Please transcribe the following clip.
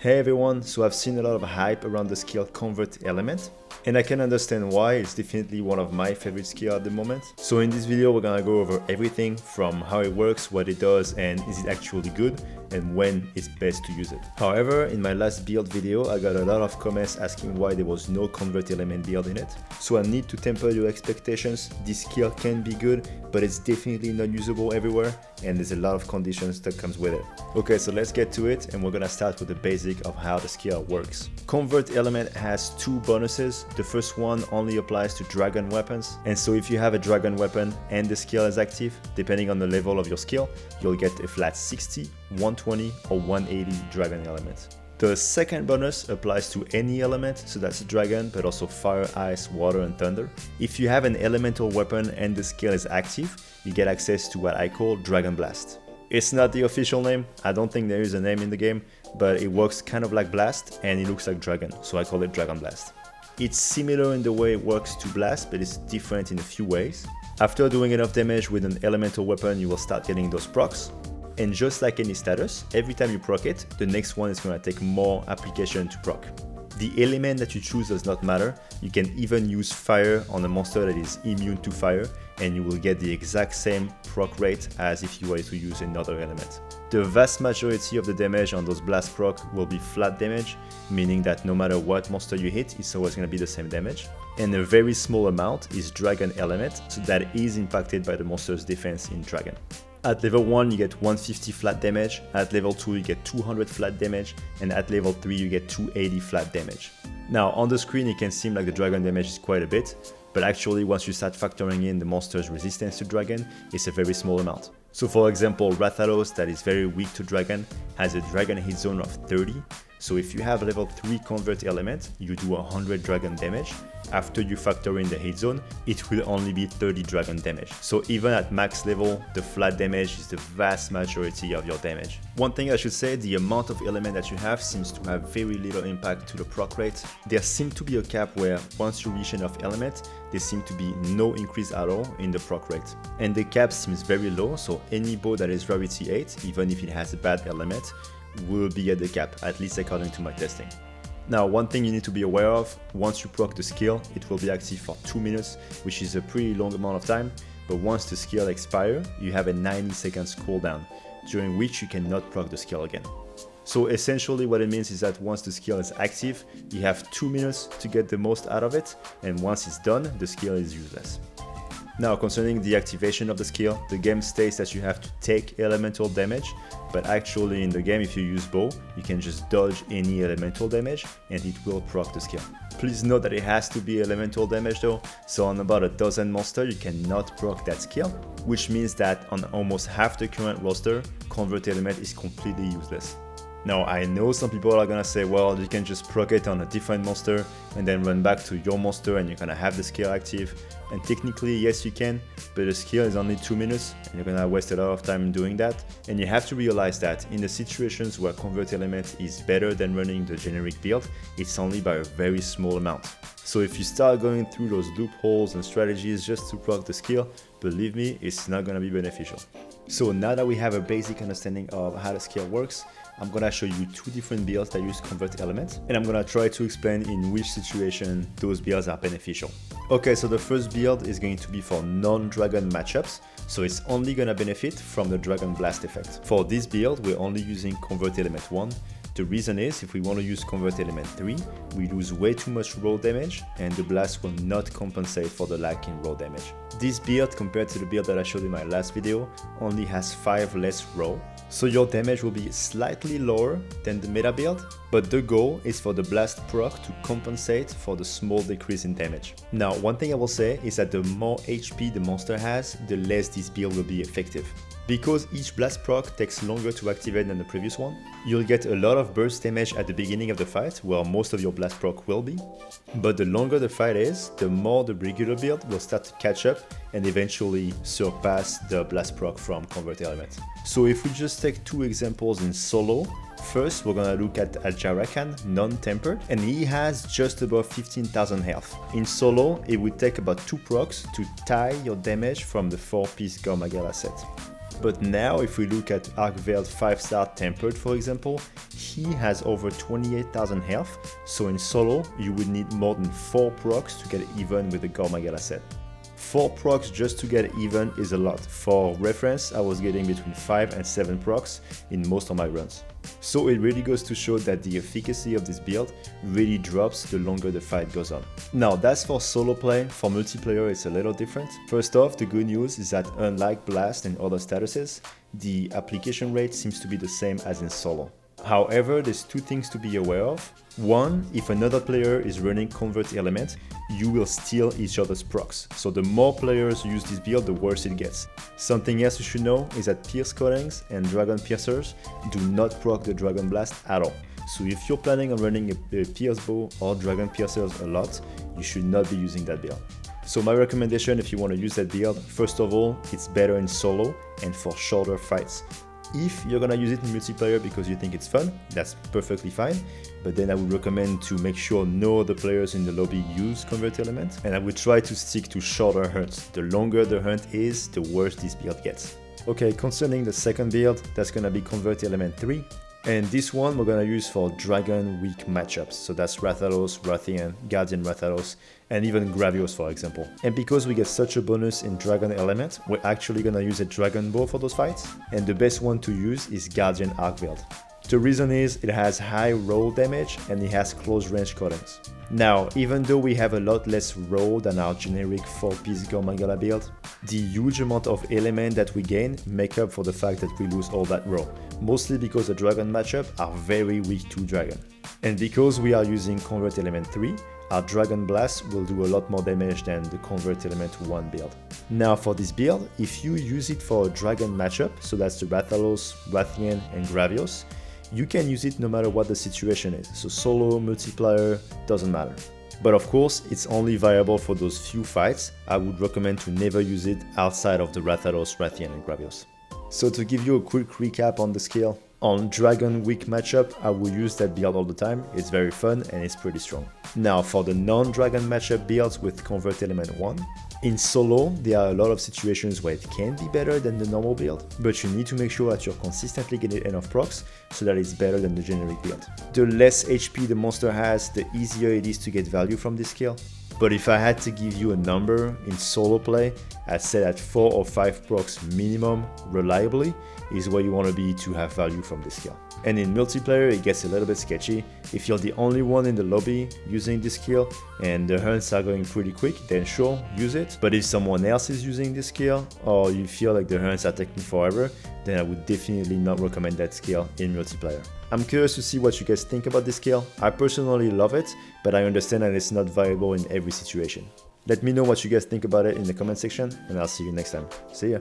Hey everyone, so I've seen a lot of hype around the skill Convert Element, and I can understand why. It's definitely one of my favorite skills at the moment. So in this video we're gonna go over everything from how it works, what it does, and is it actually good, and when it's best to use it. However, in my last build video I got a lot of comments asking why there was no Convert Element build in it. So I need to temper your expectations. This skill can be good, but it's definitely not usable everywhere, and there's a lot of conditions that comes with it. Okay, so let's get to it, and we're gonna start with the basic of how the skill works. Convert Element has two bonuses. The first one only applies to dragon weapons, and so if you have a dragon weapon and the skill is active, depending on the level of your skill, you'll get a flat 60, 120 or 180 dragon elements. The second bonus applies to any element, so that's a dragon, but also fire, ice, water and thunder. If you have an elemental weapon and the skill is active, you get access to what I call Dragon Blast. It's not the official name, I don't think there is a name in the game, but it works kind of like Blast and it looks like Dragon, so I call it Dragon Blast. It's similar in the way it works to Blast, but it's different in a few ways. After doing enough damage with an elemental weapon, you will start getting those procs. And just like any status, every time you proc it, the next one is going to take more application to proc. The element that you choose does not matter. You can even use fire on a monster that is immune to fire, and you will get the exact same proc rate as if you were to use another element. The vast majority of the damage on those blast proc will be flat damage, meaning that no matter what monster you hit, it's always going to be the same damage. And a very small amount is dragon element, so that is impacted by the monster's defense in dragon. At level 1 you get 150 flat damage, at level 2 you get 200 flat damage, and at level 3 you get 280 flat damage. Now on the screen it can seem like the dragon damage is quite a bit, but actually once you start factoring in the monster's resistance to dragon, it's a very small amount. So for example, Rathalos, that is very weak to dragon, has a dragon hit zone of 30, so if you have level 3 Convert Element, you do 100 dragon damage. After you factor in the hit zone, it will only be 30 dragon damage. So even at max level, the flat damage is the vast majority of your damage. One thing I should say, the amount of element that you have seems to have very little impact to the proc rate. There seems to be a cap where once you reach enough element, there seems to be no increase at all in the proc rate. And the cap seems very low, so any bow that is rarity 8, even if it has a bad element, will be at the cap, at least according to my testing. Now, one thing you need to be aware of, once you proc the skill, it will be active for 2 minutes, which is a pretty long amount of time, but once the skill expires, you have a 90 seconds cooldown, during which you cannot proc the skill again. So essentially what it means is that once the skill is active, you have 2 minutes to get the most out of it, and once it's done, the skill is useless. Now, concerning the activation of the skill, the game states that you have to take elemental damage, but actually in the game, if you use bow, you can just dodge any elemental damage and it will proc the skill. Please note that it has to be elemental damage though, so on about a dozen monsters you cannot proc that skill, which means that on almost half the current roster, Convert Element is completely useless. Now, I know some people are gonna say, well, you can just proc it on a different monster and then run back to your monster and you're gonna have the skill active. And technically, yes, you can, but the skill is only 2 minutes and you're gonna waste a lot of time doing that. And you have to realize that in the situations where Convert Element is better than running the generic build, it's only by a very small amount. So if you start going through those loopholes and strategies just to proc the skill, believe me, it's not gonna be beneficial. So now that we have a basic understanding of how the skill works, I'm gonna show you two different builds that use Convert Element, and I'm gonna try to explain in which situation those builds are beneficial. Okay, so the first build is going to be for non-dragon matchups, so it's only gonna benefit from the Dragon Blast effect. For this build, we're only using Convert Element 1. The reason is, if we want to use Convert Element 3, we lose way too much raw damage and the blast will not compensate for the lack in raw damage. This build, compared to the build that I showed in my last video, only has 5 less raw, so your damage will be slightly lower than the meta build, but the goal is for the blast proc to compensate for the small decrease in damage. Now, one thing I will say is that the more HP the monster has, the less this build will be effective. Because each blast proc takes longer to activate than the previous one, you'll get a lot of burst damage at the beginning of the fight, where most of your blast proc will be, but the longer the fight is, the more the regular build will start to catch up and eventually surpass the blast proc from Convert Element. So if we just take two examples in solo, first we're gonna look at Al-Jarakan, non-tempered, and he has just above 15,000 health. In solo, it would take about 2 procs to tie your damage from the 4-piece Gormagala set. But now if we look at Arcveld 5-star Tempered for example, he has over 28,000 health, so in solo you would need more than 4 procs to get even with the Gore Magala set. 4 procs just to get even is a lot. For reference, I was getting between 5 and 7 procs in most of my runs. So it really goes to show that the efficacy of this build really drops the longer the fight goes on. Now that's for solo play. For multiplayer it's a little different. First off, the good news is that unlike Blast and other statuses, the application rate seems to be the same as in solo. However, there's 2 things to be aware of. One, if another player is running Convert Element, you will steal each other's procs. So the more players use this build, the worse it gets. Something else you should know is that Pierce Cuttings and Dragon Piercers do not proc the Dragon Blast at all. So if you're planning on running a Pierce Bow or Dragon Piercers a lot, you should not be using that build. So my recommendation if you want to use that build, first of all, it's better in solo and for shorter fights. If you're gonna use it in multiplayer because you think it's fun, that's perfectly fine, but then I would recommend to make sure no other players in the lobby use Convert Element, and I would try to stick to shorter hunts. The longer the hunt is, the worse this build gets. Okay, concerning the second build, that's gonna be Convert Element 3, and this one we're gonna use for Dragon Weak matchups, so that's Rathalos, Rathian, Guardian Rathalos, and even Gravios for example. And because we get such a bonus in Dragon Element, we're actually gonna use a Dragon Bow for those fights, and the best one to use is Guardian Arcveld. The reason is it has high roll damage and it has close range cuttings. Now, even though we have a lot less roll than our generic 4-piece Gore Magala build, the huge amount of element that we gain make up for the fact that we lose all that roll, mostly because the Dragon matchup are very weak to Dragon. And because we are using Convert Element 3, our Dragon Blast will do a lot more damage than the Convert Element 1 build. Now for this build, if you use it for a Dragon matchup, so that's the Rathalos, Rathian and Gravios, you can use it no matter what the situation is, so solo, multiplayer, doesn't matter. But of course, it's only viable for those few fights. I would recommend to never use it outside of the Rathalos, Rathian and Gravios. So to give you a quick recap on the skill, on Dragon Weak matchup, I will use that build all the time, it's very fun and it's pretty strong. Now for the non-Dragon matchup builds with Convert Element 1, in solo, there are a lot of situations where it can be better than the normal build, but you need to make sure that you're consistently getting enough procs so that it's better than the generic build. The less HP the monster has, the easier it is to get value from this skill. But if I had to give you a number in solo play, I'd say that 4 or 5 procs minimum reliably is where you want to be to have value from this skill. And in multiplayer it gets a little bit sketchy. If you're the only one in the lobby using this skill and the hunts are going pretty quick, then sure, use it. But if someone else is using this skill or you feel like the hunts are taking forever, then I would definitely not recommend that skill in multiplayer. I'm curious to see what you guys think about this skill. I personally love it, but I understand that it's not viable in every situation. Let me know what you guys think about it in the comment section, and I'll see you next time. See ya!